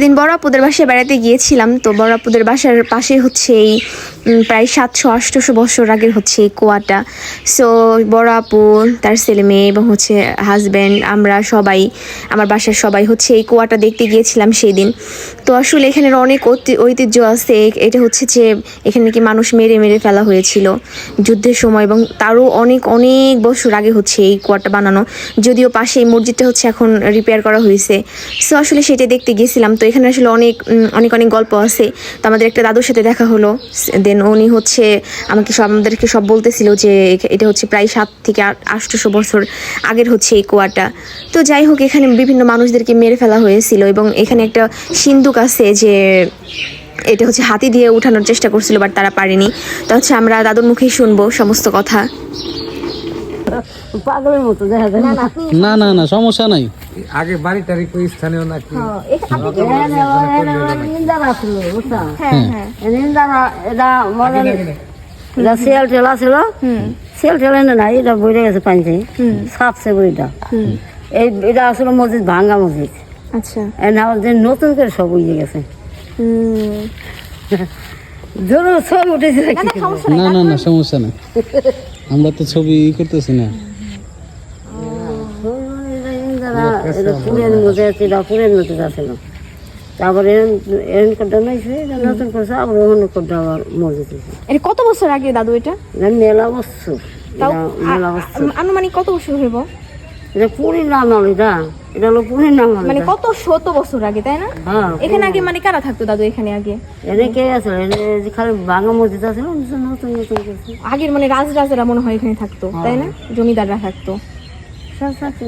সেদিন বড় আপুদের বাসায় বেড়াতে গিয়েছিলাম, তো বড় আপুদের বাসার পাশে হচ্ছে এই প্রায় 700-800 বছর আগের হচ্ছে এই কুয়াটা। সো বড় আপু, তার ছেলে মেয়ে এবং হচ্ছে হাজব্যান্ড, আমরা সবাই, আমার বাসার সবাই হচ্ছে এই কুয়াটা দেখতে গিয়েছিলাম সেই দিন। তো আসলে এখানের অনেক ঐতিহ্য আছে। এটা হচ্ছে যে এখানে কি মানুষ মেরে মেরে ফেলা হয়েছিল যুদ্ধের সময়, এবং তারও অনেক অনেক বছর আগে হচ্ছে এই কুয়াটা বানানো। যদিও পাশে এই মসজিদটা হচ্ছে এখন রিপেয়ার করা হয়েছে। সো আসলে সেটা দেখতে গেছিলাম। তো এখানে আসলে অনেক অনেক অনেক গল্প আছে। তো আমাদের একটা দাদুর সাথে দেখা হলো, দেন উনি হচ্ছে আমাদেরকে সব বলতেছিল যে এটা হচ্ছে প্রায় 700-800 বছর আগের হচ্ছে এই কুয়াটা। তো যাই হোক, এখানে বিভিন্ন মানুষদেরকে মেরে ফেলা হয়েছিল, এবং এখানে একটা সিন্দুক আছে যে এটা হচ্ছে হাতি দিয়ে উঠানোর চেষ্টা করছিল, বাট তারা পারেনি। তো হচ্ছে আমরা দাদুর মুখেই শুনবো সমস্ত কথা। পাগলের মতো দেখা যায়। না না না, সমস্যা নাই। আগে বাড়ি টাড়ি কই স্থানীয় নাকি? নিন্দারা ছিল, বুঝছো? নিন্দারা এটা মডেল, এটা সেল ঠেলা ছিল, সেল ঠেলা না, এটা বইরে গেছে পানিতে, সাপসে বইটা। এটা আসলে মসজিদ, ভাঙ্গা মসজিদ। আচ্ছা, নতুন করে সব উঠে গেছে। জোর সব উঠেছে। না না না, সমস্যা নাই, আমরা তো ছবি করতেছি না। পুরেন মসজিদ, এটা পুরেন মসজিদ আছিল। তারপরে এরকম করতে নাইছে, নতুন করছে, আবার অন্য করতে আবার মসজিদ হয়েছে। এটা কত বছর আগে দাদু? এটা মেলা বছর, মেলা বছর, আনুমানিক কত বছর হইব? এটা পুরীর নাম হলো, এটা হলো পুরীর নাম হলো। মানে কত শত বছর আগে, তাই না? হ্যাঁ, এখানে আগে মানে কারা থাকতো দাদু এখানে আগে? এনে কে আছে? এনে খালি ভাঙা মসজিদ আছে, নতুন নতুন করছে। আগের মানে রাজরাজারা মনে হয় এখানে থাকতো, তাই না? জমিদাররা থাকতো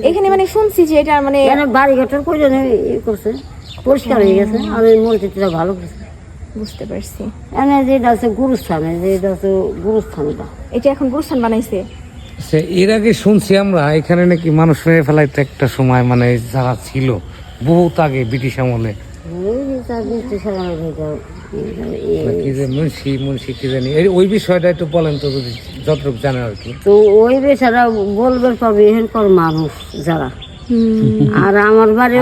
এখানে। মানে শুনছি যে এটা মানে বাড়ি ঘাটের প্রয়োজন করছে, পরিষ্কার হয়ে গেছে, আর এই মসজিদটা ভালো করছে। বুঝতে পারছি। এনে যেটা আছে গুরুস্থান, যেটা আছে গুরুস্থানটা, এটা এখন গুরুস্থান বানাইছে। এর আগে শুনছি আমরা এখানে নাকি মানুষ মেরে ফেলাইতে একটা সময়, মানে যারা ছিল বহুত আগে ব্রিটিশ আমলে, কি যে মুন্সি কি জানি, ওই বিষয়টা একটু বলেন তো, যদি যতটুকু জানেন আর কি। তো ওই বেচারা বলবে পাবে এখানকার মানুষ যারা। আর আমার বাড়ি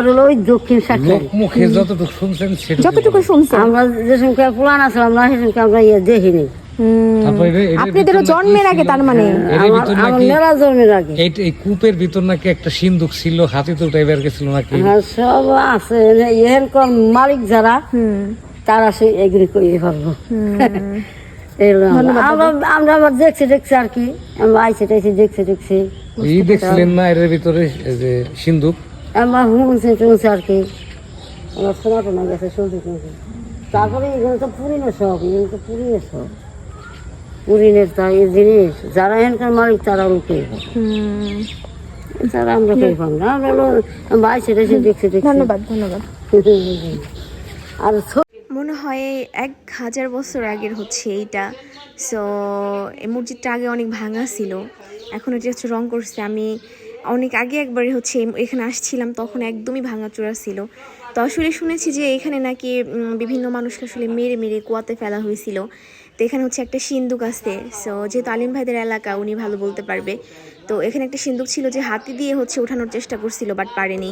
হলো ওই দক্ষিণ সাইডে। মুখে যতটুকু শুনছেন যতটুকু শুনছেন, আমরা যে সংখ্যা পুরান আছে, আমরা সেসংখ্যা আমরা দেখিনি। আপনাদেরও জন্মের আগে, তার মানে মেলা জন্মের আগে। এই কূপের ভিতর নাকি একটা সিন্দুক ছিল, হাতি তো টাইপের গেছিল নাকি? হ্যাঁ, সব আছে। এখানকার মালিক যারা, তারা সে এগ্রি করে পারবো। আমরা আবার দেখছি আর কি, আমরা আইসে টাইসে দেখছি দেখছিলেন না এর ভিতরে যে সিন্দুক? আমরা শুনছি আর কি, আমার শোনা টোনা গেছে, শুনছি। তারপরে এগুলো তো পুরিনের সব, পুরিনের তাই জিনিস, যারা এখানকার মালিক তারা লোকে, তারা আমরা কে পাবো না। আমরা আইসে টাইসে দেখছি। ধন্যবাদ। আর মনে হয় 1000 বছর আগের হচ্ছে এইটা। সো এই মসজিদটা আগে অনেক ভাঙা ছিল, এখন এটা হচ্ছে রং করছে। আমি অনেক আগে একবারে হচ্ছে এখানে আসছিলাম, তখন একদমই ভাঙাচোরা ছিল। তো আসলে শুনেছি যে এখানে নাকি বিভিন্ন মানুষকে আসলে মেরে মেরে কুয়াতে ফেলা হয়েছিল। তো এখানে হচ্ছে একটা সিন্দুক আছে। সো যেহেতু আলিম ভাইদের এলাকা, উনি ভালো বলতে পারবে। তো এখানে একটা সিন্দুক ছিল যে হাতি দিয়ে হচ্ছে উঠানোর চেষ্টা করছিল, বাট পারেনি।